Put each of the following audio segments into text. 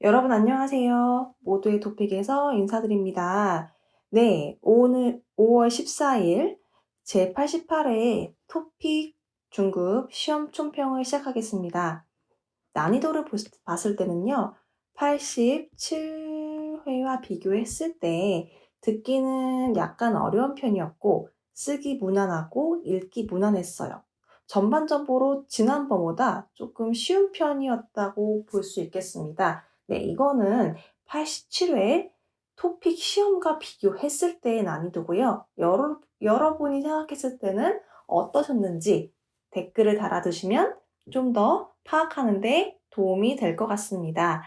여러분 안녕하세요. 모두의 토픽에서 인사드립니다. 네, 오늘 5월 14일 제88회 토픽 중급 시험 총평을 시작하겠습니다. 난이도를 봤을 때는요, 87회와 비교했을 때 듣기는 약간 어려운 편이었고, 쓰기 무난하고 읽기 무난했어요. 전반적으로 지난번보다 조금 쉬운 편이었다고 볼 수 있겠습니다. 네, 이거는 87회 토픽 시험과 비교했을 때의 난이도고요. 여러분이 생각했을 때는 어떠셨는지 댓글을 달아두시면 좀 더 파악하는데 도움이 될 것 같습니다.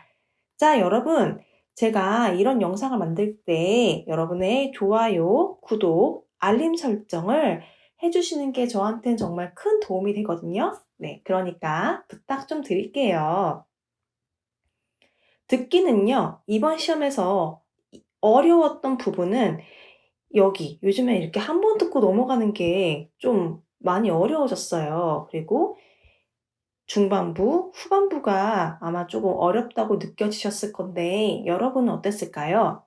자, 여러분, 제가 이런 영상을 만들 때 여러분의 좋아요, 구독, 알림 설정을 해주시는 게 저한테는 정말 큰 도움이 되거든요. 네, 그러니까 부탁 좀 드릴게요. 듣기는요, 이번 시험에서 어려웠던 부분은 여기, 요즘에 이렇게 한 번 듣고 넘어가는 게 좀 많이 어려워졌어요. 그리고 중반부, 후반부가 아마 조금 어렵다고 느껴지셨을 건데 여러분은 어땠을까요?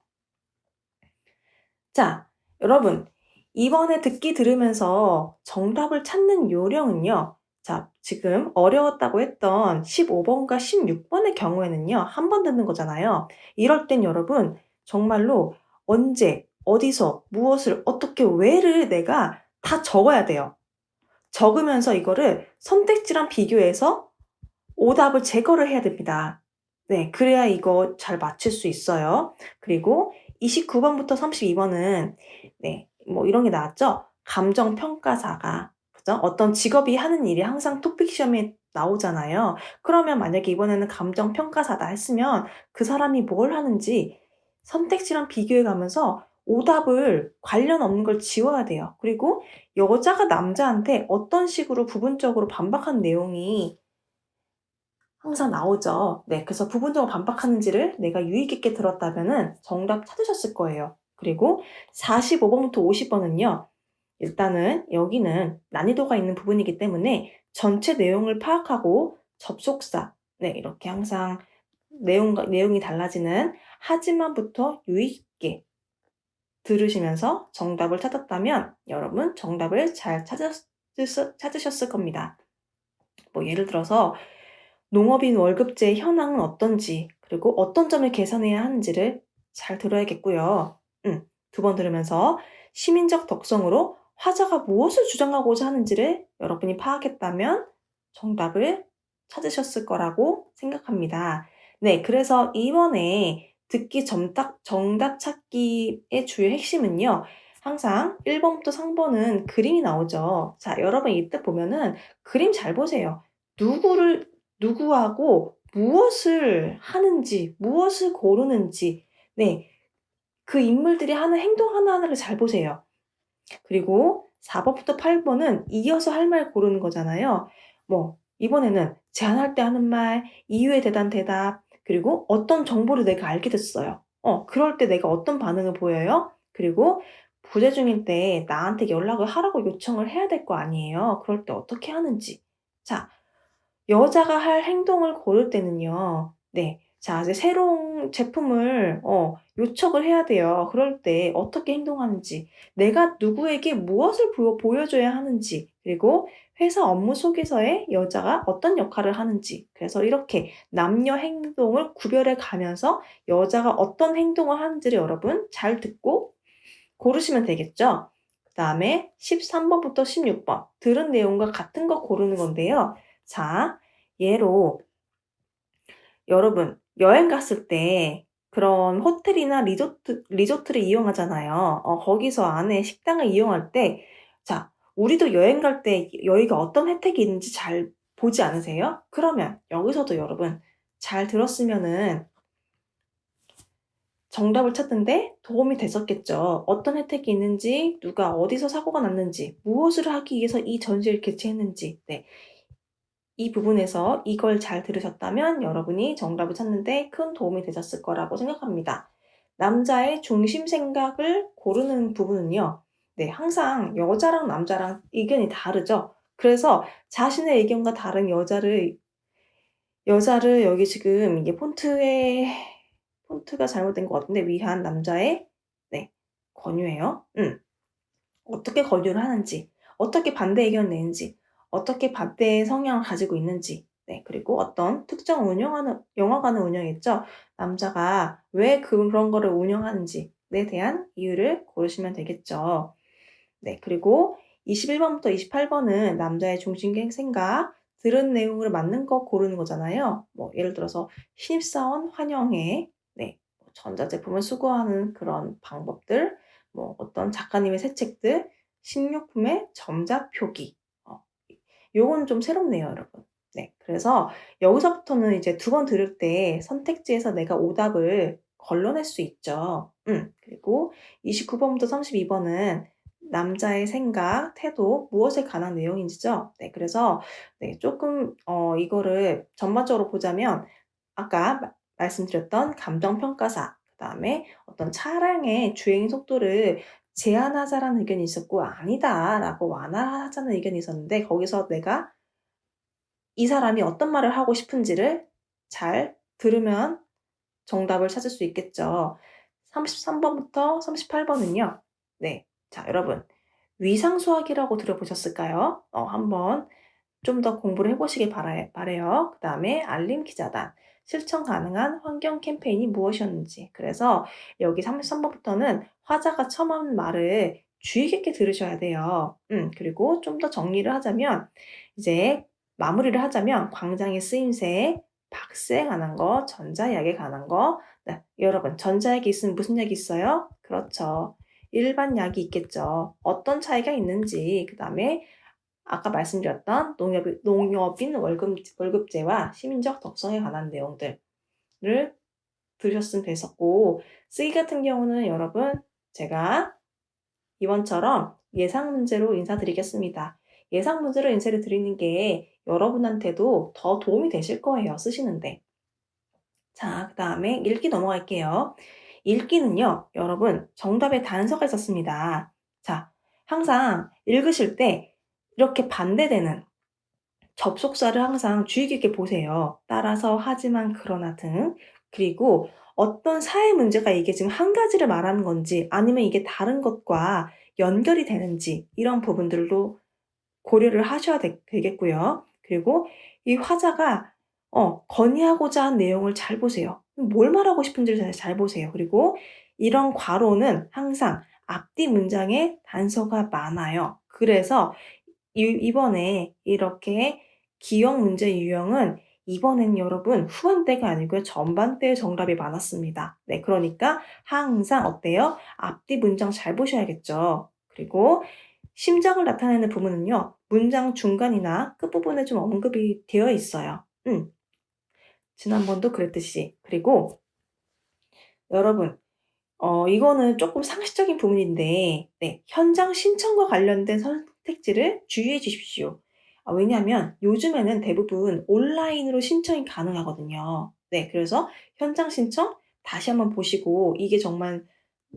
자, 여러분, 이번에 듣기 들으면서 정답을 찾는 요령은요. 자, 지금 어려웠다고 했던 15번과 16번의 경우에는요. 한 번 듣는 거잖아요. 이럴 땐 여러분 정말로 언제, 어디서, 무엇을, 어떻게, 왜를 내가 다 적어야 돼요. 적으면서 이거를 선택지랑 비교해서 오답을 제거를 해야 됩니다. 네, 그래야 이거 잘 맞출 수 있어요. 그리고 29번부터 32번은 네, 뭐 이런 게 나왔죠. 감정평가사가 그죠? 어떤 직업이 하는 일이 항상 토픽 시험에 나오잖아요. 그러면 만약에 이번에는 감정평가사다 했으면 그 사람이 뭘 하는지 선택지랑 비교해 가면서 오답을 관련 없는 걸 지워야 돼요. 그리고 여자가 남자한테 어떤 식으로 부분적으로 반박한 내용이 항상 나오죠. 네, 그래서 부분적으로 반박하는지를 내가 유의 깊게 들었다면은 정답 찾으셨을 거예요. 그리고 45번부터 50번은요. 일단은 여기는 난이도가 있는 부분이기 때문에 전체 내용을 파악하고 접속사, 네, 이렇게 항상 내용이 달라지는 하지만부터 유의 깊게 들으시면서 정답을 찾았다면 여러분 정답을 잘 찾으셨을 겁니다. 뭐 예를 들어서 농업인 월급제의 현황은 어떤지, 그리고 어떤 점을 개선해야 하는지를 잘 들어야겠고요. 2번 들으면서 시민적 덕성으로 화자가 무엇을 주장하고자 하는지를 여러분이 파악했다면 정답을 찾으셨을 거라고 생각합니다. 네, 그래서 이번에 듣기 정답 찾기의 주요 핵심은요. 항상 1번부터 3번은 그림이 나오죠. 자, 여러분 이때 보면은 그림 잘 보세요. 누구하고 무엇을 하는지, 무엇을 고르는지, 네, 그 인물들이 하는 행동 하나하나를 잘 보세요. 그리고 4번부터 8번은 이어서 할 말 고르는 거잖아요. 뭐, 이번에는 제안할 때 하는 말, 이유에 대한 대답, 그리고 어떤 정보를 내가 알게 됐어요. 그럴 때 내가 어떤 반응을 보여요? 그리고 부재 중일 때 나한테 연락을 하라고 요청을 해야 될 거 아니에요. 그럴 때 어떻게 하는지. 자, 여자가 할 행동을 고를 때는요. 네. 자, 이제 새로운 제품을 요청을 해야 돼요. 그럴 때 어떻게 행동하는지, 내가 누구에게 무엇을 보여줘야 하는지, 그리고 회사 업무 속에서의 여자가 어떤 역할을 하는지. 그래서 이렇게 남녀 행동을 구별해 가면서 여자가 어떤 행동을 하는지를 여러분 잘 듣고 고르시면 되겠죠. 그다음에 13번부터 16번 들은 내용과 같은 거 고르는 건데요. 자, 예로 여러분 여행 갔을 때 그런 호텔이나 리조트를 이용하잖아요. 거기서 안에 식당을 이용할 때 자, 우리도 여행 갈 때 여기가 어떤 혜택이 있는지 잘 보지 않으세요? 그러면 여기서도 여러분 잘 들었으면은 정답을 찾는데 도움이 됐었겠죠. 어떤 혜택이 있는지, 누가 어디서 사고가 났는지, 무엇을 하기 위해서 이 전시를 개최했는지, 네. 이 부분에서 이걸 잘 들으셨다면 여러분이 정답을 찾는데 큰 도움이 되셨을 거라고 생각합니다. 남자의 중심 생각을 고르는 부분은요. 네, 항상 여자랑 남자랑 의견이 다르죠. 그래서 자신의 의견과 다른 여자를 여자를 여기 지금 이게 폰트가 잘못된 것 같은데 위한 남자의 네 권유예요. 어떻게 권유를 하는지, 어떻게 반대 의견을 내는지, 어떻게 반대의 성향을 가지고 있는지, 네 그리고 어떤 특정 영화관을 운영했죠. 남자가 왜 그런 거를 운영하는지에 대한 이유를 고르시면 되겠죠. 네 그리고 21번부터 28번은 남자의 중심 생각, 들은 내용을 맞는 거 고르는 거잖아요. 뭐 예를 들어서 신입사원 환영회, 네 전자제품을 수거하는 그런 방법들, 뭐 어떤 작가님의 새 책들, 식료품의 점자 표기. 요건 좀 새롭네요, 여러분. 네. 그래서 여기서부터는 이제 두 번 들을 때 선택지에서 내가 오답을 걸러낼 수 있죠. 그리고 29번부터 32번은 남자의 생각, 태도, 무엇에 관한 내용인지죠. 네. 그래서 네, 조금 이거를 전반적으로 보자면 아까 말씀드렸던 감정평가사, 그다음에 어떤 차량의 주행 속도를 제한하자라는 의견이 있었고 아니다라고 완화하자는 의견이 있었는데 거기서 내가 이 사람이 어떤 말을 하고 싶은지를 잘 들으면 정답을 찾을 수 있겠죠. 33번부터 38번은요. 네. 자, 여러분. 위상수학이라고 들어보셨을까요? 한번 좀 더 공부를 해보시길 바래요. 그 다음에 알림 기자단, 실천 가능한 환경 캠페인이 무엇이었는지. 그래서 여기 33번부터는 화자가 처음 하는 말을 주의 깊게 들으셔야 돼요. 그리고 좀 더 정리를 하자면, 이제 마무리를 하자면, 광장의 쓰임새, 박스에 관한 거, 전자약에 관한 거. 네, 여러분, 전자약이 있으면 무슨 약이 있어요? 그렇죠. 일반 약이 있겠죠. 어떤 차이가 있는지, 그 다음에 아까 말씀드렸던 농협인 월급제와 시민적 덕성에 관한 내용들을 들으셨으면 됐었고, 쓰기 같은 경우는 여러분, 제가 이번처럼 예상 문제로 인사드리겠습니다. 예상 문제로 인사를 드리는 게 여러분한테도 더 도움이 되실 거예요, 쓰시는데. 자, 그 다음에 읽기 넘어갈게요. 읽기는요, 여러분, 정답에 단서가 있었습니다. 자, 항상 읽으실 때 이렇게 반대되는 접속사를 항상 주의 깊게 보세요. 따라서, 하지만, 그러나 등. 그리고 어떤 사회 문제가 이게 지금 한 가지를 말하는 건지 아니면 이게 다른 것과 연결이 되는지 이런 부분들도 고려를 하셔야 되겠고요. 그리고 이 화자가 건의하고자 한 내용을 잘 보세요. 뭘 말하고 싶은지를 잘 보세요. 그리고 이런 괄호는 항상 앞뒤 문장에 단서가 많아요. 그래서 이번에 이렇게 기억 문제 유형은 이번엔 여러분 후반대가 아니고요. 전반대의 정답이 많았습니다. 네, 그러니까 항상 어때요? 앞뒤 문장 잘 보셔야겠죠. 그리고 심정을 나타내는 부분은요. 문장 중간이나 끝부분에 좀 언급이 되어 있어요. 지난번도 그랬듯이. 그리고 여러분 이거는 조금 상식적인 부분인데 네, 현장 신청과 관련된 선택지를 주의해 주십시오. 왜냐하면 요즘에는 대부분 온라인으로 신청이 가능하거든요. 네, 그래서 현장 신청 다시 한번 보시고 이게 정말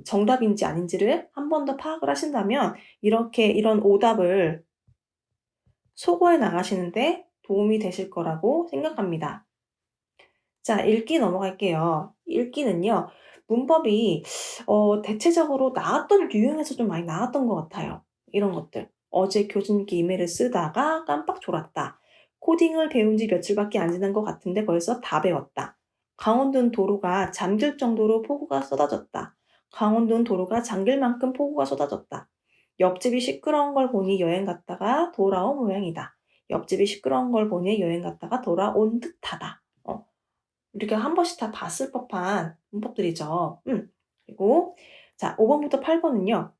정답인지 아닌지를 한 번 더 파악을 하신다면 이런 오답을 소거해 나가시는데 도움이 되실 거라고 생각합니다. 자, 읽기 넘어갈게요. 읽기는요, 문법이 대체적으로 나왔던 유형에서 좀 많이 나왔던 것 같아요. 이런 것들. 어제 교진기 이메일을 쓰다가 깜빡 졸았다. 코딩을 배운 지 며칠밖에 안 지난 것 같은데 벌써 다 배웠다. 강원도는 도로가 잠길 정도로 폭우가 쏟아졌다. 강원도는 도로가 잠길 만큼 폭우가 쏟아졌다. 옆집이 시끄러운 걸 보니 여행 갔다가 돌아온 모양이다. 옆집이 시끄러운 걸 보니 여행 갔다가 돌아온 듯하다. 우리가 한 번씩 다 봤을 법한 문법들이죠. 그리고 자, 5번부터 8번은요.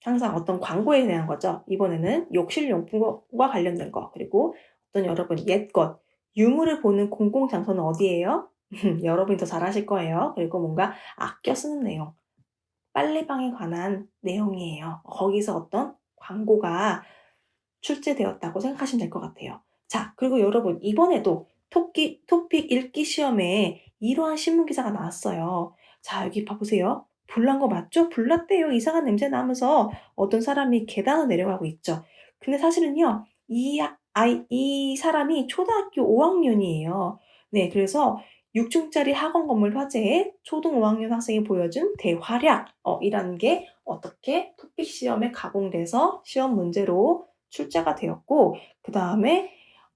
항상 어떤 광고에 대한 거죠. 이번에는 욕실용품과 관련된 거. 그리고 어떤 여러분 옛것, 유물을 보는 공공장소는 어디예요? 여러분이 더 잘 아실 거예요. 그리고 뭔가 아껴 쓰는 내용. 빨래방에 관한 내용이에요. 거기서 어떤 광고가 출제되었다고 생각하시면 될 것 같아요. 자, 그리고 여러분 이번에도 토픽 읽기 시험에 이러한 신문 기사가 나왔어요. 자, 여기 봐보세요. 불난 거 맞죠? 불났대요. 이상한 냄새 나면서 어떤 사람이 계단을 내려가고 있죠. 근데 사실은요, 이 사람이 초등학교 5학년이에요. 네, 그래서 6층짜리 학원 건물 화재에 초등 5학년 학생이 보여준 대활약, 이라는 게 어떻게 토픽 시험에 가공돼서 시험 문제로 출제가 되었고, 그 다음에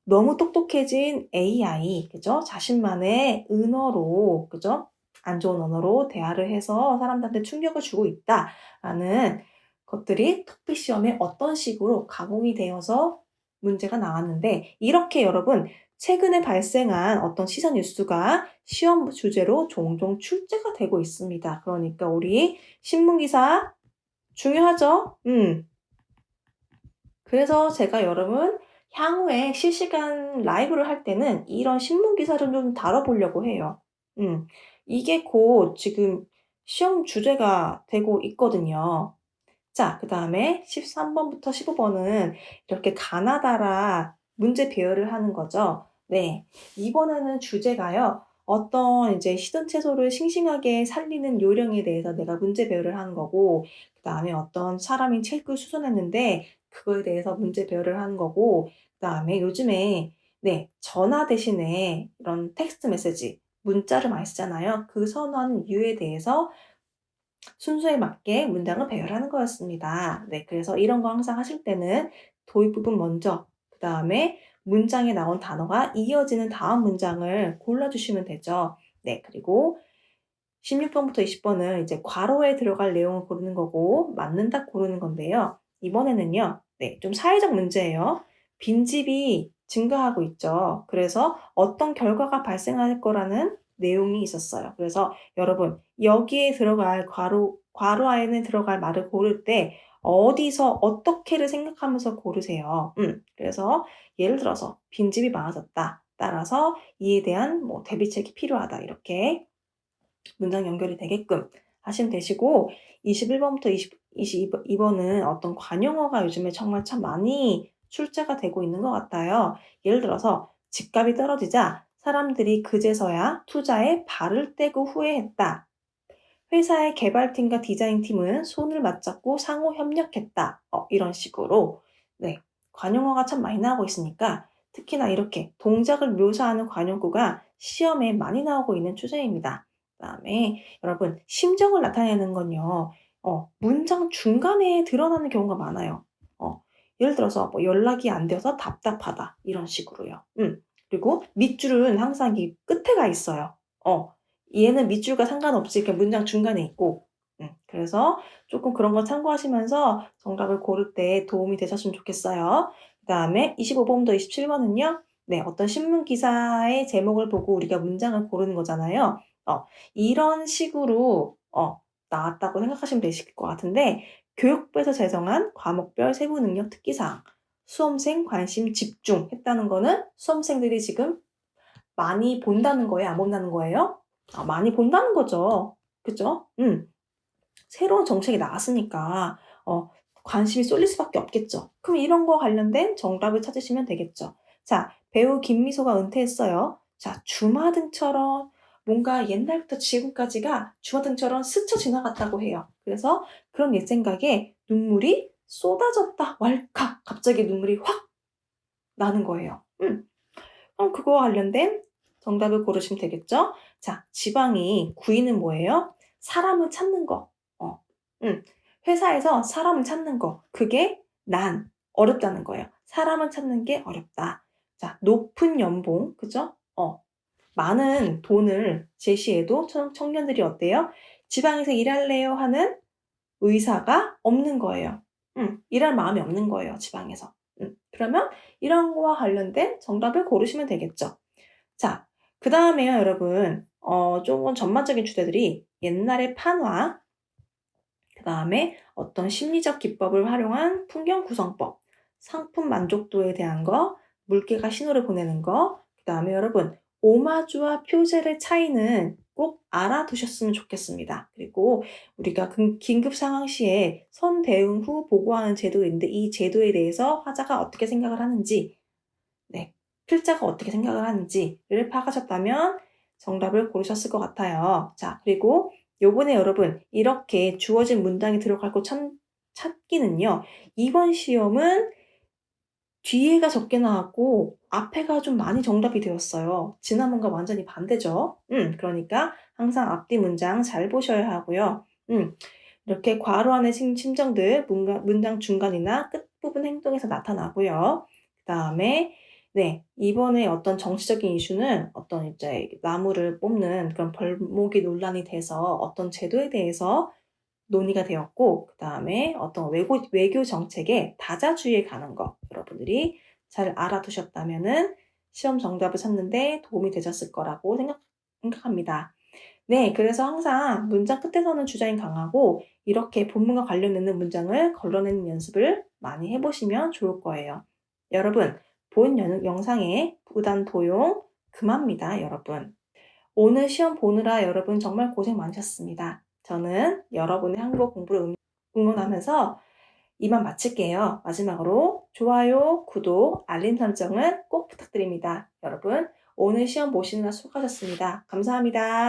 너무 똑똑해진 AI, 그죠? 자신만의 은어로, 그죠? 안 좋은 언어로 대화를 해서 사람들한테 충격을 주고 있다라는 것들이 토픽 시험에 어떤 식으로 가공이 되어서 문제가 나왔는데, 이렇게 여러분 최근에 발생한 어떤 시사 뉴스가 시험 주제로 종종 출제가 되고 있습니다. 그러니까 우리 신문기사 중요하죠? 그래서 제가 여러분 향후에 실시간 라이브를 할 때는 이런 신문기사를 좀 다뤄보려고 해요. 이게 곧 지금 시험 주제가 되고 있거든요. 자, 그 다음에 13번부터 15번은 이렇게 가나다라 문제 배열을 하는 거죠. 네. 이번에는 주제가요. 어떤 이제 시든 채소를 싱싱하게 살리는 요령에 대해서 내가 문제 배열을 하는 거고, 그 다음에 어떤 사람이 책을 수선했는데, 그거에 대해서 문제 배열을 하는 거고, 그 다음에 요즘에, 네, 전화 대신에 이런 텍스트 메시지, 문자를 많이 쓰잖아요. 그 선언 유에 대해서 순서에 맞게 문장을 배열하는 거였습니다. 네, 그래서 이런 거 항상 하실 때는 도입 부분 먼저, 그 다음에 문장에 나온 단어가 이어지는 다음 문장을 골라주시면 되죠. 네, 그리고 16번부터 20번은 이제 괄호에 들어갈 내용을 고르는 거고, 맞는다 고르는 건데요. 이번에는요, 네, 좀 사회적 문제예요. 빈집이 증가하고 있죠. 그래서 어떤 결과가 발생할 거라는 내용이 있었어요. 그래서 여러분, 여기에 들어갈 괄호 안에 들어갈 말을 고를 때 어디서 어떻게를 생각하면서 고르세요. 그래서 예를 들어서 빈집이 많아졌다. 따라서 이에 대한 뭐 대비책이 필요하다. 이렇게 문장 연결이 되게끔 하시면 되시고, 21번부터 22번은 어떤 관용어가 요즘에 정말 참 많이 출제가 되고 있는 것 같아요. 예를 들어서 집값이 떨어지자 사람들이 그제서야 투자에 발을 떼고 후회했다. 회사의 개발팀과 디자인팀은 손을 맞잡고 상호 협력했다. 이런 식으로, 네, 관용어가 참 많이 나오고 있으니까 특히나 이렇게 동작을 묘사하는 관용구가 시험에 많이 나오고 있는 추세입니다. 그다음에 여러분, 심정을 나타내는 건요, 문장 중간에 드러나는 경우가 많아요. 예를 들어서 뭐 연락이 안 돼서 답답하다 이런 식으로요. 그리고 밑줄은 항상 이 끝에 가 있어요. 얘는 밑줄과 상관없이 이렇게 문장 중간에 있고, 그래서 조금 그런 거 참고하시면서 정답을 고를 때 도움이 되셨으면 좋겠어요. 그 다음에 25번부터 27번은요, 네, 어떤 신문 기사의 제목을 보고 우리가 문장을 고르는 거잖아요. 이런 식으로, 나왔다고 생각하시면 되실 것 같은데, 교육부에서 제정한 과목별 세부 능력 특기사항, 수험생 관심 집중했다는 거는 수험생들이 지금 많이 본다는 거예요? 안 본다는 거예요? 많이 본다는 거죠. 그죠? 새로운 정책이 나왔으니까, 관심이 쏠릴 수밖에 없겠죠. 그럼 이런 거 관련된 정답을 찾으시면 되겠죠. 자, 배우 김미소가 은퇴했어요. 자, 주마등처럼 뭔가 옛날부터 지금까지가 주마등처럼 스쳐 지나갔다고 해요. 그래서 그런 옛 생각에 눈물이 쏟아졌다. 왈칵. 갑자기 눈물이 확 나는 거예요. 그럼 그거와 관련된 정답을 고르시면 되겠죠? 자, 지방이 구이는 뭐예요? 사람을 찾는 거. 음. 회사에서 사람을 찾는 거. 그게 어렵다는 거예요. 사람을 찾는 게 어렵다. 자, 높은 연봉. 그죠? 많은 돈을 제시해도 청년들이 어때요? 지방에서 일할래요 하는 의사가 없는 거예요. 일할 마음이 없는 거예요, 지방에서. 그러면 이런 거와 관련된 정답을 고르시면 되겠죠. 자, 그 다음에요, 여러분. 조금 전반적인 주제들이 옛날의 판화, 그 다음에 어떤 심리적 기법을 활용한 풍경 구성법, 상품 만족도에 대한 거, 물개가 신호를 보내는 거, 그 다음에 여러분, 오마주와 표제의 차이는 꼭 알아두셨으면 좋겠습니다. 그리고 우리가 긴급 상황 시에 선대응 후 보고하는 제도가 있는데 이 제도에 대해서 화자가 어떻게 생각을 하는지, 네, 필자가 어떻게 생각을 하는지를 파악하셨다면 정답을 고르셨을 것 같아요. 자, 그리고 요번에 여러분 이렇게 주어진 문장이 들어갈 곳 찾기는요. 이번 시험은 뒤에가 적게 나왔고 앞에가 좀 많이 정답이 되었어요. 지난번과 완전히 반대죠. 그러니까 항상 앞뒤 문장 잘 보셔야 하고요. 이렇게 괄호 안의 심정들 문장 중간이나 끝부분 행동에서 나타나고요. 그다음에 네, 이번에 어떤 정치적인 이슈는 어떤 이제 나무를 뽑는 그런 벌목이 논란이 돼서 어떤 제도에 대해서 논의가 되었고, 그다음에 어떤 외교 정책의 다자주의에 관한 거 여러분들이 잘 알아두셨다면은 시험 정답을 찾는 데 도움이 되셨을 거라고 생각합니다. 네, 그래서 항상 문장 끝에서는 주자인 강하고 이렇게 본문과 관련 있는 문장을 걸러내는 연습을 많이 해보시면 좋을 거예요. 여러분, 본 영상의 부단 도용 그만입니다, 여러분. 오늘 시험 보느라 여러분 정말 고생 많으셨습니다. 저는 여러분의 한국어 공부를 응원하면서 이만 마칠게요. 마지막으로 좋아요, 구독, 알림 설정은 꼭 부탁드립니다. 여러분, 오늘 시험 보시느라 수고하셨습니다. 감사합니다.